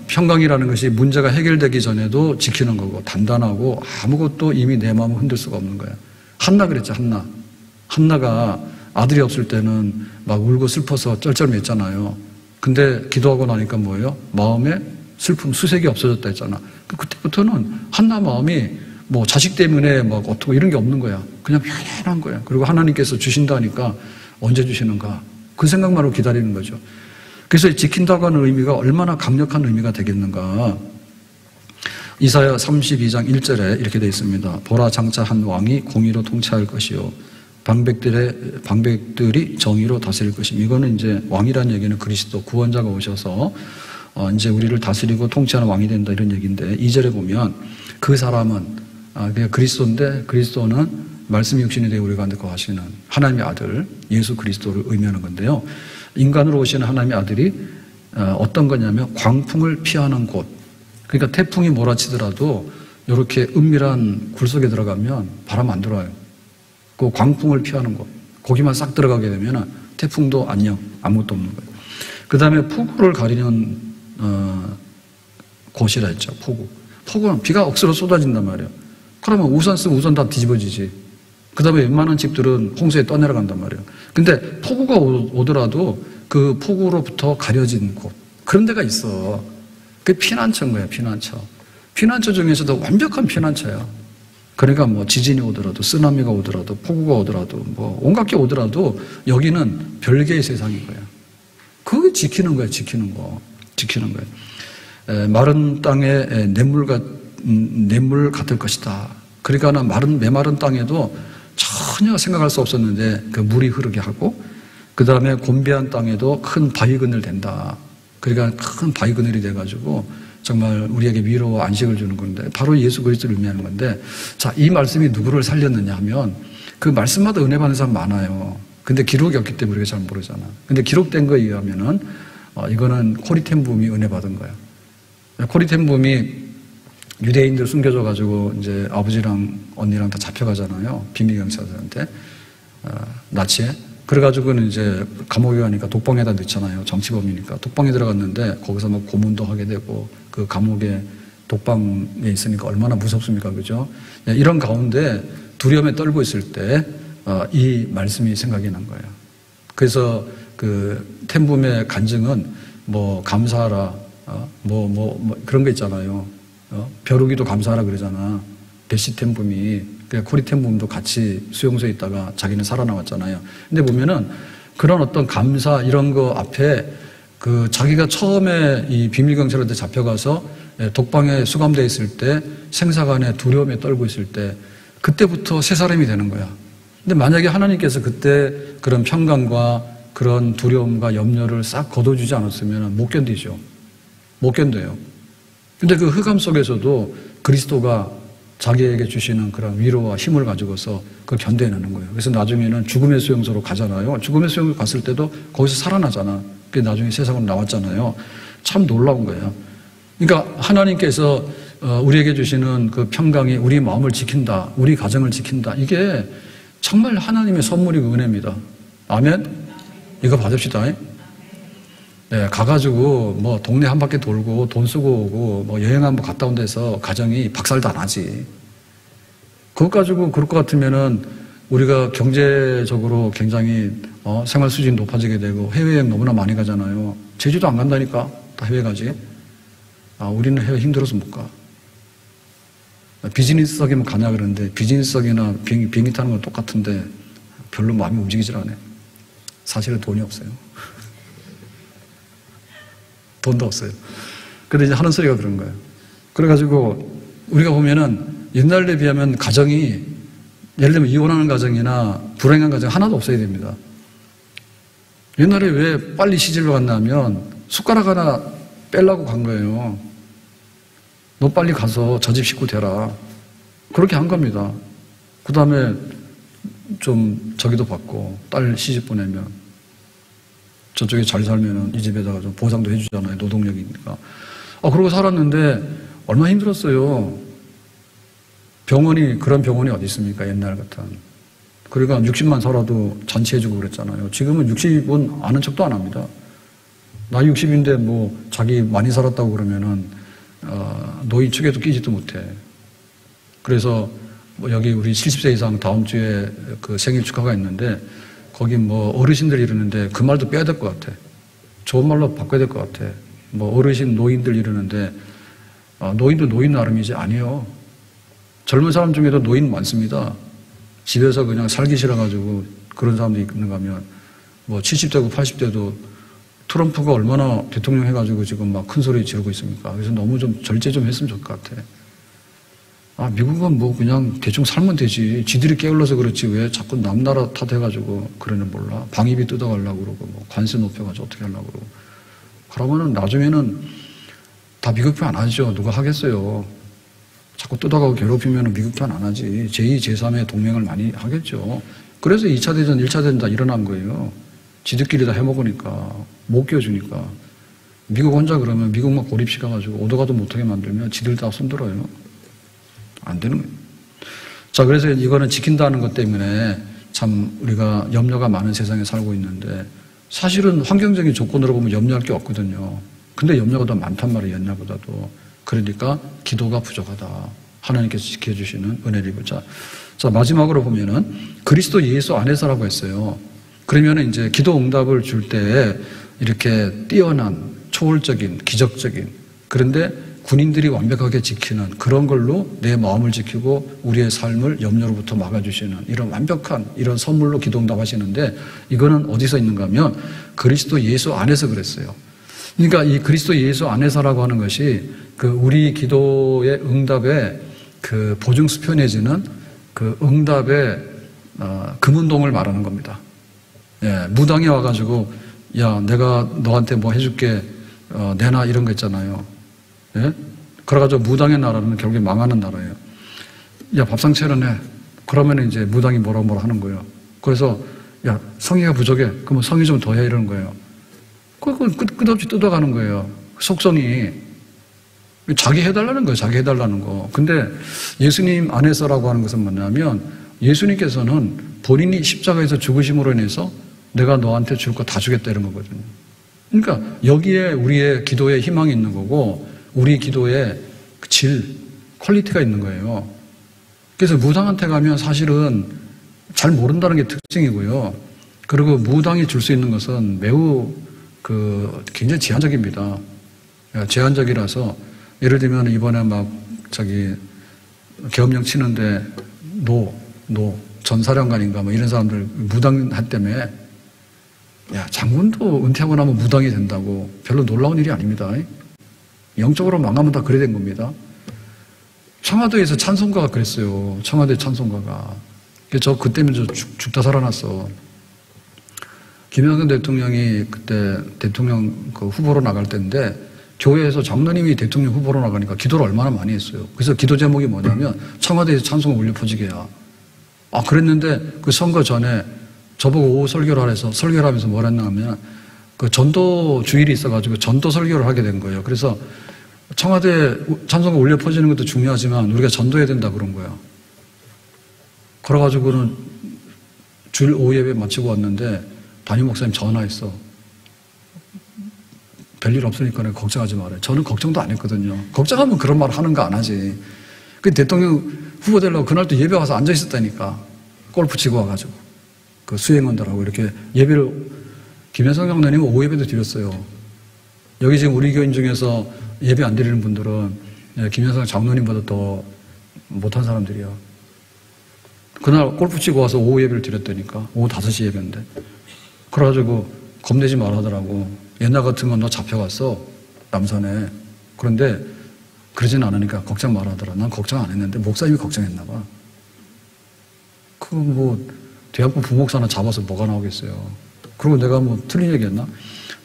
평강이라는 것이 문제가 해결되기 전에도 지키는 거고 단단하고 아무것도 이미 내 마음을 흔들 수가 없는 거야. 한나 그랬죠. 한나가 아들이 없을 때는 막 울고 슬퍼서 쩔쩔맸잖아요. 근데 기도하고 나니까 뭐예요? 마음에 슬픔, 수색이 없어졌다 했잖아. 그때부터는 한나 마음이 뭐 자식 때문에 막 어떻고 이런 게 없는 거야. 그냥 편안한 거야. 그리고 하나님께서 주신다니까 언제 주시는가? 그 생각만으로 기다리는 거죠. 그래서 지킨다고 하는 의미가 얼마나 강력한 의미가 되겠는가. 이사야 32장 1절에 이렇게 되어 있습니다. 보라 장차 한 왕이 공의로 통치할 것이요 방백들이 정의로 다스릴 것입니다. 이거는 이제 왕이라는 얘기는 그리스도 구원자가 오셔서 이제 우리를 다스리고 통치하는 왕이 된다 이런 얘기인데 2절에 보면 그 사람은 그냥 그리스도인데 그리스도는 말씀이 육신이 되어 우리 가운데 거하시는 하나님의 아들 예수 그리스도를 의미하는 건데요. 인간으로 오시는 하나님의 아들이 어떤 거냐면 광풍을 피하는 곳. 그러니까 태풍이 몰아치더라도 이렇게 은밀한 굴 속에 들어가면 바람 안 들어와요. 그 광풍을 피하는 곳. 거기만 싹 들어가게 되면 태풍도 안녕, 아무것도 없는 거예요. 그 다음에 폭우를 가리는 곳이라 했죠. 폭우는 비가 억수로 쏟아진단 말이에요. 그러면 우산 쓰면 우산 다 뒤집어지지. 그 다음에 웬만한 집들은 홍수에 떠내려간단 말이에요. 근데 폭우가 오더라도 그 폭우로부터 가려진 곳. 그런 데가 있어. 그게 피난처인 거예요, 피난처. 피난처 중에서도 완벽한 피난처야. 그러니까 뭐 지진이 오더라도, 쓰나미가 오더라도, 폭우가 오더라도, 뭐 온갖 게 오더라도 여기는 별개의 세상인 거야. 그게 지키는 거야, 지키는 거. 지키는 거예요. 마른 땅에 냇물 같을 것이다. 그러니까 메마른 땅에도 전혀 생각할 수 없었는데 그 물이 흐르게 하고 그 다음에 곤비한 땅에도 큰 바위그늘 된다. 그러니까 큰 바위그늘이 돼가지고 정말 우리에게 위로와 안식을 주는 건데 바로 예수 그리스도를 의미하는 건데 자, 이 말씀이 누구를 살렸느냐 하면 그 말씀마다 은혜 받는 사람 많아요. 근데 기록이 없기 때문에 우리가 잘 모르잖아. 근데 기록된 거에 의하면은 이거는 코리텐붐이 은혜 받은 거야. 코리텐붐이 유대인들 숨겨줘가지고 이제 아버지랑 언니랑 다 잡혀가잖아요. 비밀경찰들한테 나치에. 그래가지고는 이제 감옥에 가니까 독방에다 넣잖아요. 정치범이니까. 독방에 들어갔는데 거기서 막 고문도 하게 되고 그 감옥에 독방에 있으니까 얼마나 무섭습니까? 그죠? 이런 가운데 두려움에 떨고 있을 때 이 말씀이 생각이 난 거예요. 그래서 그 텐붐의 간증은 뭐 감사하라, 그런 거 있잖아요. 벼룩이도 감사하라 그러잖아. 베시 텐붐이. 코리 텐붐도 같이 수용소에 있다가 자기는 살아남았잖아요. 근데 보면은 그런 어떤 감사 이런 거 앞에 그 자기가 처음에 이 비밀경찰한테 잡혀가서 독방에 수감되어 있을 때 생사간에 두려움에 떨고 있을 때 그때부터 새 사람이 되는 거야. 근데 만약에 하나님께서 그때 그런 평강과 그런 두려움과 염려를 싹 걷어주지 않았으면 못 견디죠. 못 견뎌요. 근데 그 흑암 속에서도 그리스도가 자기에게 주시는 그런 위로와 힘을 가지고서 그걸 견뎌내는 거예요. 그래서 나중에는 죽음의 수용소로 가잖아요. 죽음의 수용소 갔을 때도 거기서 살아나잖아. 그게 나중에 세상으로 나왔잖아요. 참 놀라운 거예요. 그러니까 하나님께서 우리에게 주시는 그 평강이 우리 마음을 지킨다. 우리 가정을 지킨다. 이게 정말 하나님의 선물이고 은혜입니다. 아멘? 이거 받읍시다. 네, 가가지고 뭐 동네 한 바퀴 돌고 돈 쓰고 오고 뭐 여행 한번 갔다 온 데서 가정이 박살도 안 하지. 그것 가지고 그럴 것 같으면은 우리가 경제적으로 굉장히 생활 수준이 높아지게 되고 해외여행 너무나 많이 가잖아요. 제주도 안 간다니까. 다 해외 가지. 우리는 해외 힘들어서 못 가. 비즈니스석이면 가냐 그러는데 비즈니스석이나 비행기 타는 건 똑같은데 별로 마음이 움직이질 않아요. 사실은 돈이 없어요. 돈도 없어요. 근데 이제 하는 소리가 그런 거예요. 그래가지고 우리가 보면은 옛날에 비하면 가정이 예를 들면 이혼하는 가정이나 불행한 가정 하나도 없어야 됩니다. 옛날에 왜 빨리 시집을 갔냐면 숟가락 하나 빼려고 간 거예요. 너 빨리 가서 저 집 식구 되라. 그렇게 한 겁니다. 그 다음에 좀 저기도 받고 딸 시집 보내면 저쪽에 잘 살면은 이 집에다가 좀 보상도 해주잖아요. 노동력이니까. 그러고 살았는데 얼마나 힘들었어요. 그런 병원이 어디 있습니까? 옛날 같은. 그러니까 60만 살아도 잔치해주고 그랬잖아요. 지금은 60은 아는 척도 안 합니다. 나 60인데 뭐 자기 많이 살았다고 그러면은 노인 축에도 끼지도 못해. 그래서 뭐 여기 우리 70세 이상 다음 주에 그 생일 축하가 있는데 거기 뭐 어르신들 이러는데 그 말도 빼야 될 것 같아. 좋은 말로 바꿔야 될 것 같아. 뭐 어르신 노인들 이러는데 노인도 노인 나름이지. 아니에요. 젊은 사람 중에도 노인 많습니다. 집에서 그냥 살기 싫어가지고 그런 사람도 있는가 하면 뭐 70대고 80대도 트럼프가 얼마나 대통령 해가지고 지금 막 큰 소리 지르고 있습니까? 그래서 너무 좀 절제 좀 했으면 좋을 것 같아. 미국은 뭐 그냥 대충 살면 되지. 지들이 게을러서 그렇지 왜 자꾸 남나라 탓해가지고 그러는 몰라. 방위비 뜯어가려고 그러고 뭐 관세 높여가지고 어떻게 하려고 그러고. 그러면은 나중에는 다 미국 편 안 하죠. 누가 하겠어요. 자꾸 뜯어가고 괴롭히면 미국 편 안 하지. 제2, 제3의 동맹을 많이 하겠죠. 그래서 2차 대전, 1차 대전 다 일어난 거예요. 지들끼리 다 해먹으니까 못 끼워주니까. 미국 혼자 그러면 미국만 고립시켜가지고 오도가도 못하게 만들면 지들 다 손들어요. 안 되는 거예요. 자, 그래서 이거는 지킨다는 것 때문에 참 우리가 염려가 많은 세상에 살고 있는데 사실은 환경적인 조건으로 보면 염려할 게 없거든요. 근데 염려가 더 많단 말이에요. 옛날보다도. 그러니까 기도가 부족하다. 하나님께서 지켜주시는 은혜를 입자. 자, 마지막으로 보면은 그리스도 예수 안에서라고 했어요. 그러면은 이제 기도 응답을 줄 때 이렇게 뛰어난 초월적인 기적적인 그런데 군인들이 완벽하게 지키는 그런 걸로 내 마음을 지키고 우리의 삶을 염려로부터 막아주시는 이런 완벽한 이런 선물로 기도 응답하시는데 이거는 어디서 있는가 하면 그리스도 예수 안에서 그랬어요. 그러니까 이 그리스도 예수 안에서라고 하는 것이 그 우리 기도의 응답에 그 보증수표 내지는 그 응답의 금운동을 말하는 겁니다. 예, 무당이 와가지고 야 내가 너한테 뭐 해줄게 내놔 이런 거 있잖아요. 예? 그래가지고 무당의 나라는 결국에 망하는 나라예요. 야 밥상 차려내. 그러면 이제 무당이 뭐라 하는 거예요. 그래서 야 성의가 부족해. 그러면 성의 좀 더 해 이러는 거예요. 그건 끝없이 뜯어가는 거예요. 속성이. 자기 해달라는 거예요. 자기 해달라는 거. 근데 예수님 안에서라고 하는 것은 뭐냐면 예수님께서는 본인이 십자가에서 죽으심으로 인해서 내가 너한테 줄 거 다 주겠다 이런 거거든요. 그러니까 여기에 우리의 기도에 희망이 있는 거고 우리 기도에 질, 퀄리티가 있는 거예요. 그래서 무당한테 가면 사실은 잘 모른다는 게 특징이고요. 그리고 무당이 줄 수 있는 것은 매우 굉장히 제한적입니다. 제한적이라서 예를 들면 이번에 막 계엄령 치는데 전사령관인가 뭐 이런 사람들 무당한 때문에 장군도 은퇴하고 나면 무당이 된다고 별로 놀라운 일이 아닙니다. 영적으로 망하면 다 그래 된 겁니다. 청와대에서 찬송가가 그랬어요. 청와대 찬송가가. 그 때문에 죽다 살아났어. 김영삼 대통령이 그때 대통령 후보로 나갈 때인데 교회에서 장로님이 대통령 후보로 나가니까 기도를 얼마나 많이 했어요. 그래서 기도 제목이 뭐냐면 청와대에서 찬송을 울려 퍼지게야. 그랬는데 그 선거 전에 저보고 오후 설교를 하래서 설교를 하면서 뭘 했나 하면 전도 주일이 있어가지고 전도 설교를 하게 된 거예요. 그래서 청와대 찬송가 울려 퍼지는 것도 중요하지만 우리가 전도해야 된다 그런 거야. 그래가지고는 주일 오후 예배 마치고 왔는데 담임 목사님 전화했어. 별일 없으니까 걱정하지 말아요. 저는 걱정도 안 했거든요. 걱정하면 그런 말 하는 거 안 하지. 그 대통령 후보 되려고 그날 또 예배 와서 앉아 있었다니까. 골프 치고 와가지고. 수행원들하고 이렇게 예배를, 김현성 장로님은 오후 예배도 드렸어요. 여기 지금 우리 교인 중에서 예배 안 드리는 분들은 김현성 장로님보다 더 못한 사람들이야. 그날 골프 치고 와서 오후 예배를 드렸다니까. 오후 5시 예배인데. 그래가지고 겁내지 말아 하더라고. 옛날 같으면 너 잡혀갔어. 남산에. 그런데 그러진 않으니까 걱정 말아 하더라. 난 걱정 안 했는데 목사님이 걱정했나 봐. 대학부 부목사나 잡아서 뭐가 나오겠어요. 그리고 내가 틀린 얘기 했나?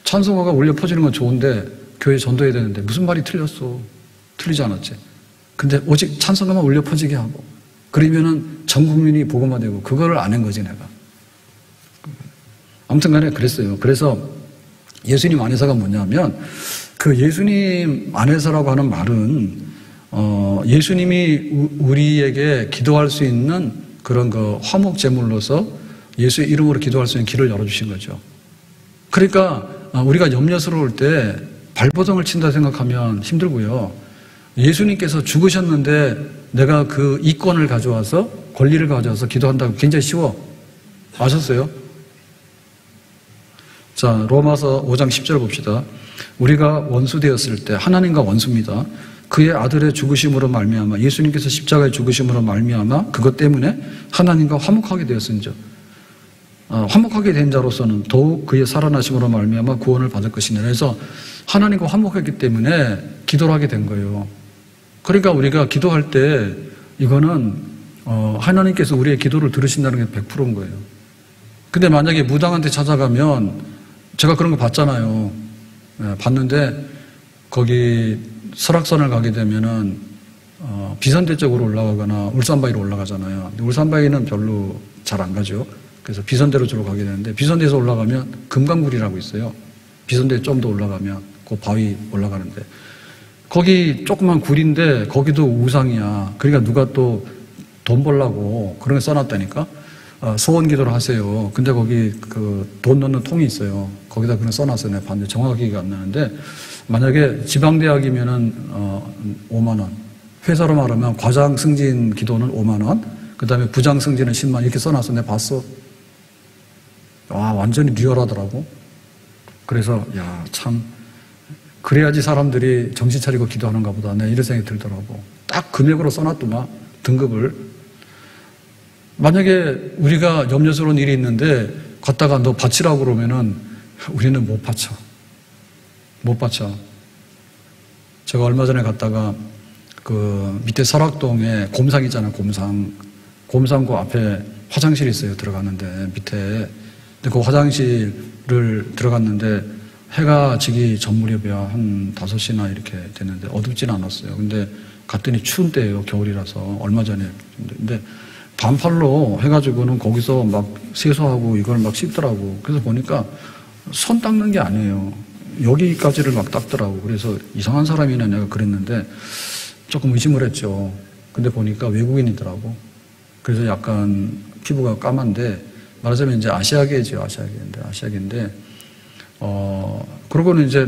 찬송가가 울려 퍼지는 건 좋은데 교회 전도해야 되는데 무슨 말이 틀렸어. 틀리지 않았지. 근데 오직 찬송가만 울려 퍼지게 하고 그러면은 전 국민이 복음화 되고 그거를 안 한 거지 내가. 아무튼 간에 그랬어요. 그래서 예수님 안에서가 뭐냐면 예수님 안에서라고 하는 말은 예수님이 우리에게 기도할 수 있는 그런 화목 제물로서 예수의 이름으로 기도할 수 있는 길을 열어주신 거죠. 그러니까 우리가 염려스러울 때 발버둥을 친다 생각하면 힘들고요. 예수님께서 죽으셨는데 내가 그 이권을 가져와서 권리를 가져와서 기도한다고 굉장히 쉬워. 아셨어요? 자, 로마서 5장 10절 봅시다. 우리가 원수 되었을 때 하나님과 원수입니다. 그의 아들의 죽으심으로 말미암아 예수님께서 십자가에 죽으심으로 말미암아 그것 때문에 하나님과 화목하게 되었은즉 화목하게 된 자로서는 더욱 그의 살아나심으로 말미암아 구원을 받을 것이니라. 그래서 하나님과 화목했기 때문에 기도를 하게 된 거예요. 그러니까 우리가 기도할 때 이거는 하나님께서 우리의 기도를 들으신다는 게 100%인 거예요. 근데 만약에 무당한테 찾아가면 제가 그런 거 봤잖아요. 봤는데 거기 설악산을 가게 되면은 비선대 쪽으로 올라가거나 울산바위로 올라가잖아요. 근데 울산바위는 별로 잘 안 가죠. 그래서 비선대로 주로 가게 되는데 비선대에서 올라가면 금강굴이라고 있어요. 비선대 좀 더 올라가면 그 바위 올라가는데 거기 조그만 굴인데 거기도 우상이야. 그러니까 누가 또 돈 벌라고 그런 거 써놨다니까. 소원 기도를 하세요. 근데 거기 돈 넣는 통이 있어요. 거기다 그런 써놨어요. 내가 봤는데 정확히 기억 안 나는데 만약에 지방대학이면은 5만 원, 회사로 말하면 과장 승진 기도는 5만 원, 그 다음에 부장 승진은 10만 원 이렇게 써놨어. 내가 봤어. 와, 완전히 리얼하더라고. 그래서 참 그래야지 사람들이 정신 차리고 기도하는가 보다. 내 이런 생각이 들더라고. 딱 금액으로 써놨더만 등급을. 만약에 우리가 염려스러운 일이 있는데 갔다가 너 바치라고 그러면은 우리는 못 바쳐. 못 바쳐. 제가 얼마 전에 갔다가 밑에 설악동에 곰상 있잖아요. 곰상고 앞에 화장실이 있어요. 들어갔는데 밑에. 근데 그 화장실을 들어갔는데 해가 지기 전 무렵이야. 한 5시나 이렇게 됐는데 어둡진 않았어요. 근데 갔더니 추운 때예요. 겨울이라서. 얼마 전에. 근데 반팔로 해가지고는 거기서 막 세수하고 이걸 막 씻더라고. 그래서 보니까 손 닦는 게 아니에요. 여기까지를 막 닦더라고. 그래서 이상한 사람이나 내가 그랬는데 조금 의심을 했죠. 근데 보니까 외국인이더라고. 그래서 약간 피부가 까만데 말하자면 이제 아시아계죠. 아시아계인데, 그러고는 이제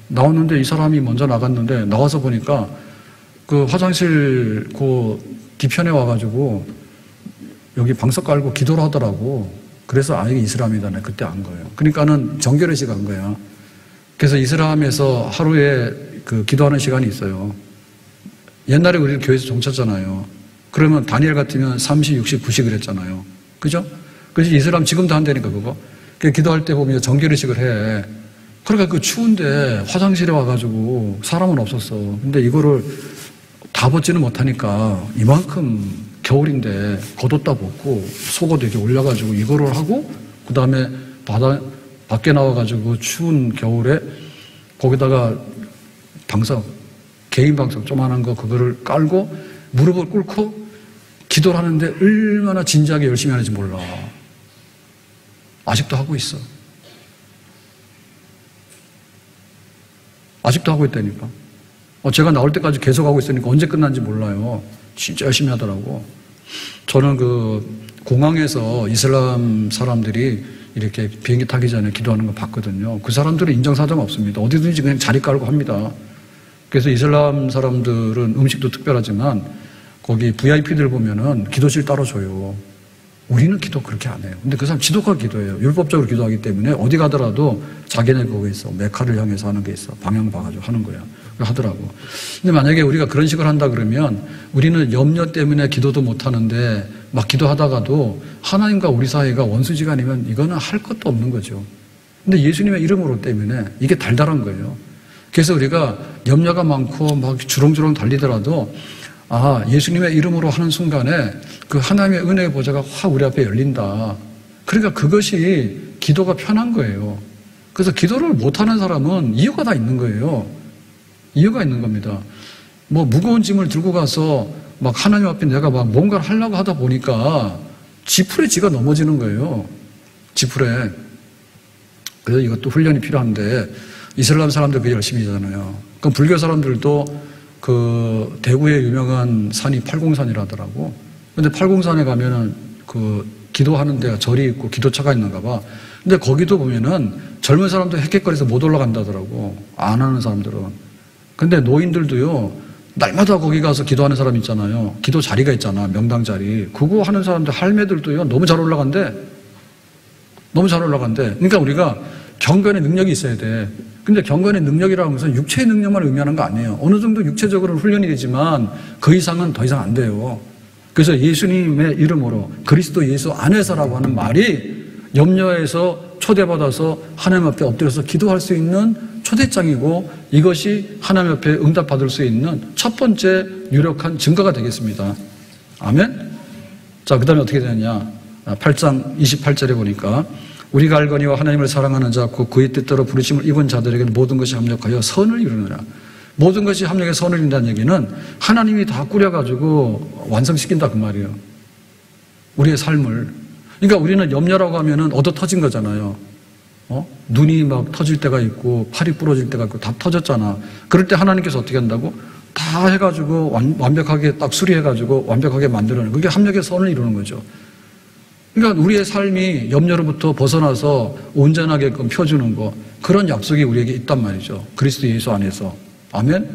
나왔는데 이 사람이 먼저 나갔는데, 나와서 보니까 그 화장실 그 뒤편에 와가지고 여기 방석 깔고 기도를 하더라고. 그래서 이게 이슬람이다. 네, 그때 안 거예요. 그러니까는 정결의 시간 거야. 그래서 이슬람에서 하루에 그 기도하는 시간이 있어요. 옛날에 우리는 교회에서 종쳤잖아요. 그러면 다니엘 같으면 30, 60, 90 그랬잖아요. 그죠? 그래서 이슬람 지금도 한다니까 그거. 기도할 때 보면 정결의식을 해. 그러니까 그 추운데 화장실에 와가지고 사람은 없었어. 근데 이거를 다 벗지는 못하니까 이만큼 겨울인데 겉옷다 벗고 속옷도 이렇게 올려가지고 이거를 하고 그 다음에 밖에 나와가지고 추운 겨울에 거기다가 개인 방석 조그만한 거 그거를 깔고 무릎을 꿇고 기도를 하는데 얼마나 진지하게 열심히 하는지 몰라. 아직도 하고 있어. 아직도 하고 있다니까. 제가 나올 때까지 계속 하고 있으니까 언제 끝난지 몰라요. 진짜 열심히 하더라고. 저는 그 공항에서 이슬람 사람들이 이렇게 비행기 타기 전에 기도하는 거 봤거든요. 그 사람들은 인정사정 없습니다. 어디든지 그냥 자리 깔고 합니다. 그래서 이슬람 사람들은 음식도 특별하지만 거기 VIP들 보면은 기도실 따로 줘요. 우리는 기도 그렇게 안 해요. 근데 그 사람 지독하게 기도해요. 율법적으로 기도하기 때문에 어디 가더라도 자기네 그거 있어. 메카를 향해서 하는 게 있어. 방향 봐가지고 하는 거야. 하더라고. 근데 만약에 우리가 그런 식으로 한다 그러면 우리는 염려 때문에 기도도 못 하는데 막 기도하다가도 하나님과 우리 사이가 원수지간이면 이거는 할 것도 없는 거죠. 근데 예수님의 이름으로 때문에 이게 달달한 거예요. 그래서 우리가 염려가 많고 막 주렁주렁 달리더라도 예수님의 이름으로 하는 순간에 그 하나님의 은혜의 보좌가 확 우리 앞에 열린다. 그러니까 그것이 기도가 편한 거예요. 그래서 기도를 못하는 사람은 이유가 다 있는 거예요. 이유가 있는 겁니다. 뭐 무거운 짐을 들고 가서 막 하나님 앞에 내가 막 뭔가를 하려고 하다 보니까 지풀에 지가 넘어지는 거예요. 지풀에. 그래서 이것도 훈련이 필요한데 이슬람 사람들 그게 열심히 하잖아요. 그럼 불교 사람들도 그 대구에 유명한 산이 팔공산이라더라고. 근데 팔공산에 가면은 그 기도하는 데가 절이 있고 기도차가 있는가 봐. 근데 거기도 보면은 젊은 사람도 헥헥거려서 못 올라간다더라고. 안 하는 사람들은. 근데 노인들도요, 날마다 거기 가서 기도하는 사람 있잖아요. 기도 자리가 있잖아, 명당 자리. 그거 하는 사람들, 할매들도요, 너무 잘 올라간대. 너무 잘 올라간대. 그러니까 우리가 경건의 능력이 있어야 돼. 근데 경건의 능력이라는 것은 육체의 능력만 의미하는 거 아니에요. 어느 정도 육체적으로는 훈련이 되지만 그 이상은 더 이상 안 돼요. 그래서 예수님의 이름으로 그리스도 예수 안에서라고 하는 말이 염려에서 초대받아서 하나님 앞에 엎드려서 기도할 수 있는 초대장이고 이것이 하나님 앞에 응답받을 수 있는 첫 번째 유력한 증거가 되겠습니다. 아멘? 자, 그 다음에 어떻게 되느냐. 8장 28절에 보니까 우리가 알거니와 하나님을 사랑하는 자, 곧 그의 뜻대로 부르심을 입은 자들에게 모든 것이 합력하여 선을 이루느라. 모든 것이 합력해 선을 이룬다는 얘기는 하나님이 다 꾸려가지고 완성시킨다 그 말이에요. 우리의 삶을. 그러니까 우리는 염려라고 하면은 얻어 터진 거잖아요. 눈이 막 터질 때가 있고 팔이 부러질 때가 있고 다 터졌잖아. 그럴 때 하나님께서 어떻게 한다고? 다 해가지고 완벽하게 딱 수리해가지고 완벽하게 만들어내는 그게 합력의 선을 이루는 거죠. 그러니까 우리의 삶이 염려로부터 벗어나서 온전하게끔 펴주는 거 그런 약속이 우리에게 있단 말이죠. 그리스도 예수 안에서. 아멘?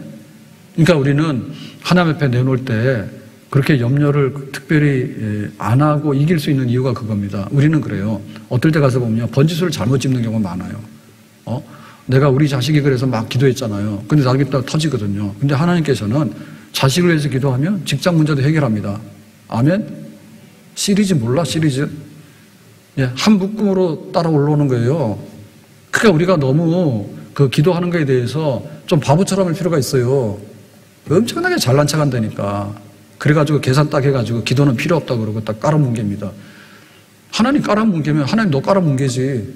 그러니까 우리는 하나님 앞에 내놓을 때 그렇게 염려를 특별히 안 하고 이길 수 있는 이유가 그겁니다. 우리는 그래요. 어떨 때 가서 보면 번지수를 잘못 짚는 경우가 많아요. 내가 우리 자식이 그래서 막 기도했잖아요. 근데 나중에 딱 터지거든요. 근데 하나님께서는 자식을 위해서 기도하면 직장 문제도 해결합니다. 아멘? 시리즈 몰라? 시리즈? 예, 한 묶음으로 따라 올라오는 거예요. 그러니까 우리가 너무 그 기도하는 거에 대해서 좀 바보처럼 할 필요가 있어요. 엄청나게 잘난 척 한다니까. 그래가지고 계산 딱 해가지고 기도는 필요 없다 그러고 딱 깔아뭉갭니다. 하나님 깔아뭉개면 하나님 너 깔아뭉개지.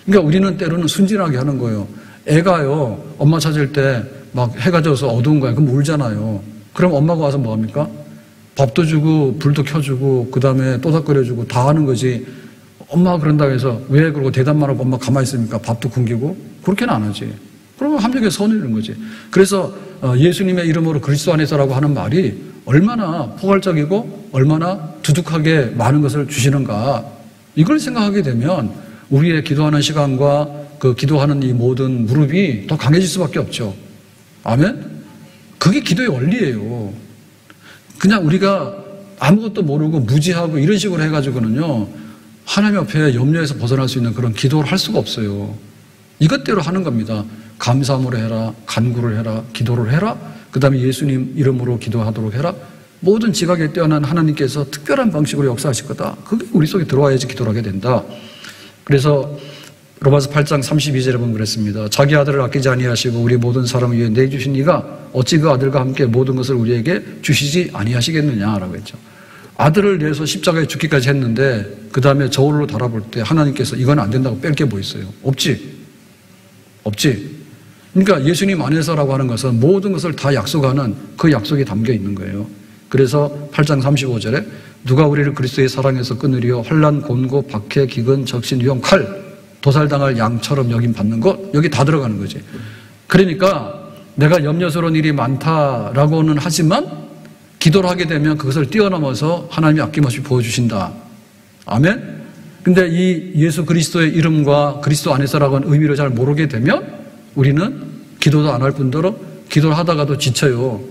그러니까 우리는 때로는 순진하게 하는 거예요. 애가요, 엄마 찾을 때 막 해가 져서 어두운 거야. 그럼 울잖아요. 그럼 엄마가 와서 뭐 합니까? 밥도 주고 불도 켜주고 그 다음에 또닥거려주고 다 하는 거지. 엄마가 그런다고 해서 왜 그러고 대답만 하고 엄마 가만히 있으니까 밥도 굶기고 그렇게는 안 하지. 그러면 합력의 선을 이루는 거지. 그래서 예수님의 이름으로 그리스도 안에서라고 하는 말이 얼마나 포괄적이고 얼마나 두둑하게 많은 것을 주시는가. 이걸 생각하게 되면 우리의 기도하는 시간과 그 기도하는 이 모든 무릎이 더 강해질 수밖에 없죠. 아멘? 그게 기도의 원리예요. 그냥 우리가 아무것도 모르고 무지하고 이런 식으로 해가지고는요, 하나님 앞에 염려에서 벗어날 수 있는 그런 기도를 할 수가 없어요. 이것대로 하는 겁니다. 감사함으로 해라, 간구를 해라, 기도를 해라, 그 다음에 예수님 이름으로 기도하도록 해라. 모든 지각에 뛰어난 하나님께서 특별한 방식으로 역사하실 거다. 그게 우리 속에 들어와야지 기도를 하게 된다. 그래서 로마서 8장 32절에 보면 그랬습니다. 자기 아들을 아끼지 아니하시고 우리 모든 사람을 위해 내주신 이가 어찌 그 아들과 함께 모든 것을 우리에게 주시지 아니하시겠느냐라고 했죠. 아들을 내서 십자가에 죽기까지 했는데 그 다음에 저울로 달아볼 때 하나님께서 이건 안 된다고 뺄 게 뭐 있어요? 없지. 그러니까 예수님 안에서라고 하는 것은 모든 것을 다 약속하는 그 약속이 담겨 있는 거예요. 그래서 8장 35절에 누가 우리를 그리스도의 사랑에서 끊으리요 환난, 곤고, 박해, 기근, 적신, 위험, 칼, 도살당할 양처럼 여김 받는 것, 여기 다 들어가는 거지. 그러니까 내가 염려스러운 일이 많다라고는 하지만 기도를 하게 되면 그것을 뛰어넘어서 하나님이 아낌없이 부어주신다. 아멘? 근데 이 예수 그리스도의 이름과 그리스도 안에서라고 하는 의미를 잘 모르게 되면 우리는 기도도 안 할 뿐더러 기도를 하다가도 지쳐요.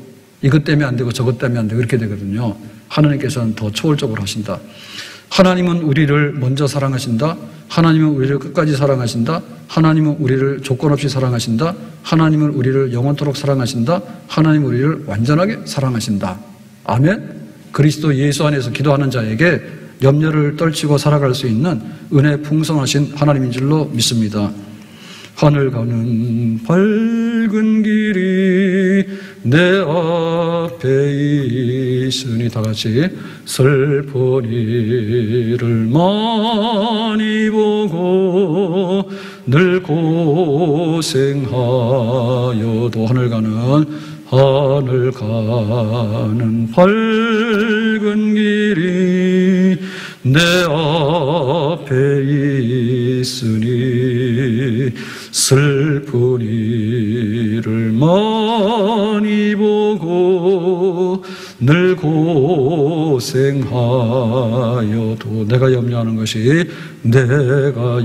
이것 때문에 안 되고 저것 때문에 안 되고 이렇게 되거든요. 하나님께서는 더 초월적으로 하신다. 하나님은 우리를 먼저 사랑하신다. 하나님은 우리를 끝까지 사랑하신다. 하나님은 우리를 조건 없이 사랑하신다. 하나님은 우리를 영원토록 사랑하신다. 하나님은 우리를 완전하게 사랑하신다. 아멘. 그리스도 예수 안에서 기도하는 자에게 염려를 떨치고 살아갈 수 있는 은혜 풍성하신 하나님인 줄로 믿습니다. 하늘 가는 밝은 길이 내 앞에 있으니 다 같이 슬픈 일을 많이 보고 늘 고생하여도 하늘 가는 밝은 길이 내 앞에 있으니 슬픈 일을 많이 보고 늘 고생하여도 내가 염려하는 것이 내가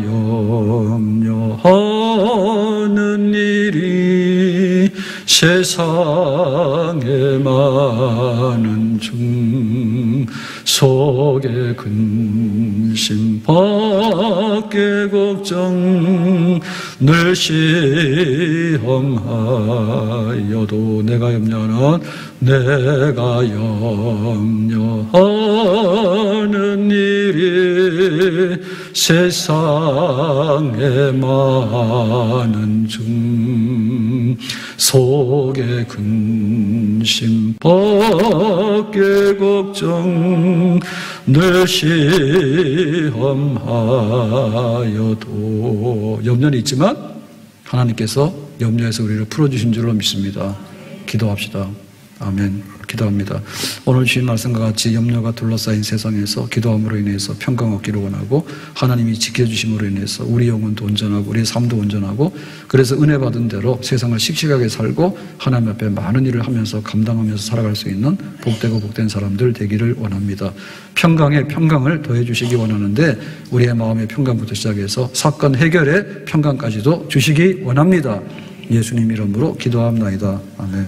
염려하는 일이 세상에 많은 중 속에 근심 밖에 걱정 늘 시험하여도 내가 염려하는 일이 세상에 많은 중 속에 근심 밖에 걱정 늘 시험하여도 염려는 있지만 하나님께서 염려에서 우리를 풀어주신 줄로 믿습니다. 기도합시다. 아멘. 기도합니다. 오늘 주신 말씀과 같이 염려가 둘러싸인 세상에서 기도함으로 인해서 평강 얻기를 원하고 하나님이 지켜주심으로 인해서 우리 영혼도 온전하고 우리의 삶도 온전하고 그래서 은혜 받은 대로 세상을 씩씩하게 살고 하나님 앞에 많은 일을 하면서 감당하면서 살아갈 수 있는 복되고 복된 사람들 되기를 원합니다. 평강에 평강을 더해 주시기 원하는데 우리의 마음의 평강부터 시작해서 사건 해결의 평강까지도 주시기 원합니다. 예수님 이름으로 기도합나이다. 아멘.